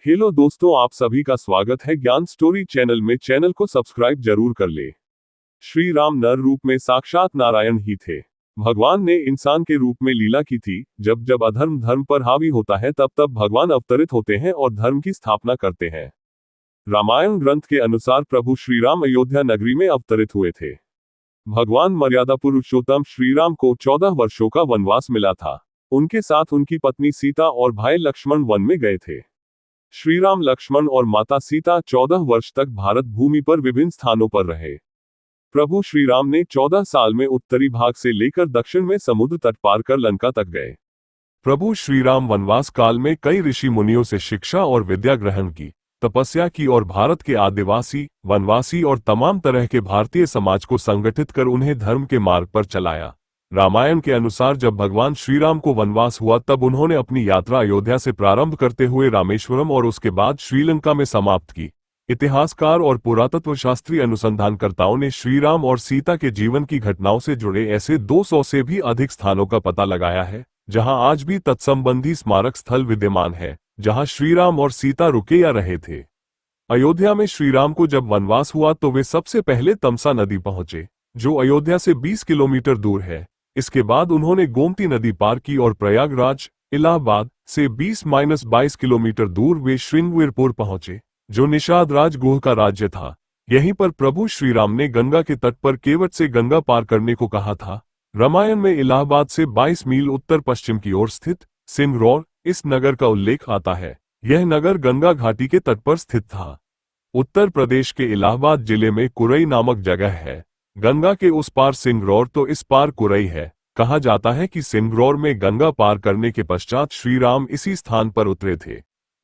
Hello दोस्तों, आप सभी का स्वागत है ज्ञान स्टोरी चैनल में। चैनल को सब्सक्राइब जरूर कर ले। श्री राम नर रूप में साक्षात नारायण ही थे। भगवान ने इंसान के रूप में लीला की थी। जब जब अधर्म धर्म पर हावी होता है तब तब भगवान अवतरित होते हैं और धर्म की स्थापना करते हैं। रामायण ग्रंथ के अनुसार प्रभु श्री राम अयोध्या नगरी में अवतरित हुए थे। भगवान मर्यादा पुरुषोत्तम श्री राम को 14 वर्षों का वनवास मिला था। उनके साथ उनकी पत्नी सीता और भाई लक्ष्मण वन में गए थे। श्री राम लक्ष्मण और माता सीता 14 वर्ष तक भारत भूमि पर विभिन्न स्थानों पर रहे। प्रभु श्री राम ने 14 साल में उत्तरी भाग से लेकर दक्षिण में समुद्र तट पार कर लंका तक गए। प्रभु श्री राम वनवास काल में कई ऋषि मुनियों से शिक्षा और विद्या ग्रहण की, तपस्या की और भारत के आदिवासी, वनवासी और तमाम तरह के भारतीय समाज को संगठित कर उन्हें धर्म के मार्ग पर चलाया। रामायण के अनुसार जब भगवान श्री राम को वनवास हुआ तब उन्होंने अपनी यात्रा अयोध्या से प्रारंभ करते हुए रामेश्वरम और उसके बाद श्रीलंका में समाप्त की। इतिहासकार और पुरातत्व शास्त्री अनुसंधानकर्ताओं ने श्री राम और सीता के जीवन की घटनाओं से जुड़े ऐसे 200 से भी अधिक स्थानों का पता लगाया है, जहां आज भी तत्संबंधी स्मारक स्थल विद्यमान है, जहां श्री राम और सीता रुके या रहे थे। अयोध्या में श्री राम को जब वनवास हुआ तो वे सबसे पहले तमसा नदी पहुंचे, जो अयोध्या से 20 किलोमीटर दूर है। इसके बाद उन्होंने गोमती नदी पार की और प्रयागराज, इलाहाबाद से 20-22 किलोमीटर दूर वे श्रृंगवीरपुर पहुंचे, जो निषाद राजगुह का राज्य था। यहीं पर प्रभु श्री राम ने गंगा के तट पर केवट से गंगा पार करने को कहा था। रामायण में इलाहाबाद से 22 मील उत्तर पश्चिम की ओर स्थित सिंगरौर इस नगर का उल्लेख आता है। यह नगर गंगा घाटी के तट पर स्थित था। उत्तर प्रदेश के इलाहाबाद जिले में कुरई नामक जगह है। गंगा के उस पार सिंगरौर तो इस पार कुरई है। कहा जाता है कि सिंगरौर में गंगा पार करने के पश्चात श्री राम इसी स्थान पर उतरे थे।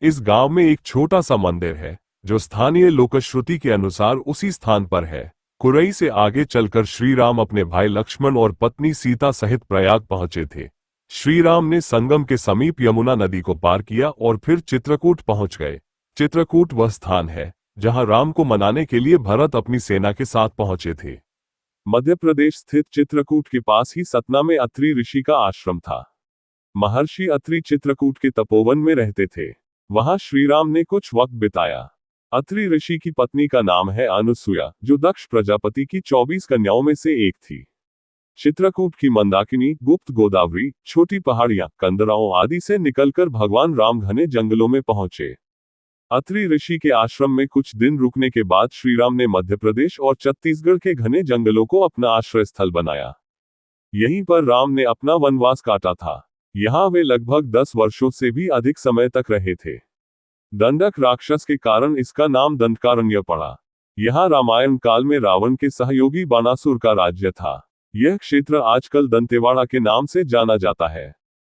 इस गांव में एक छोटा सा मंदिर है, जो स्थानीय लोकश्रुति के अनुसार उसी स्थान पर है। कुरई से आगे चलकर श्री राम अपने भाई लक्ष्मण और पत्नी सीता सहित प्रयाग पहुंचे थे। श्री राम ने संगम के समीप यमुना नदी को पार किया और फिर चित्रकूट पहुंच गए। चित्रकूट वह स्थान है जहां राम को मनाने के लिए भरत अपनी सेना के साथ पहुंचे थे। मध्य प्रदेश स्थित चित्रकूट के पास ही सतना में अत्रि ऋषि का आश्रम था। महर्षि अत्रि चित्रकूट के तपोवन में रहते थे। वहां श्री राम ने कुछ वक्त बिताया। अत्रि ऋषि की पत्नी का नाम है अनुसुया, जो दक्ष प्रजापति की 24 कन्याओं में से एक थी। चित्रकूट की मंदाकिनी, गुप्त गोदावरी, छोटी पहाड़ियां, कंदराओं आदि से निकलकर भगवान राम घने जंगलों में पहुंचे। अत्रि ऋषि के आश्रम में कुछ दिन रुकने के बाद श्री राम ने मध्य प्रदेश और छत्तीसगढ़ के घने जंगलों को अपना आश्रय स्थल बनाया। यहीं पर राम ने अपना वनवास काटा था। यहाँ वे लगभग 10 वर्षों से भी अधिक समय तक रहे थे। दंडक राक्षस के कारण इसका नाम दंडकारण्य पड़ा। यहाँ रामायण काल में रावण के सहयोगी बाणासुर का राज्य था। यह क्षेत्र आजकल दंतेवाड़ा के नाम से जाना जाता है।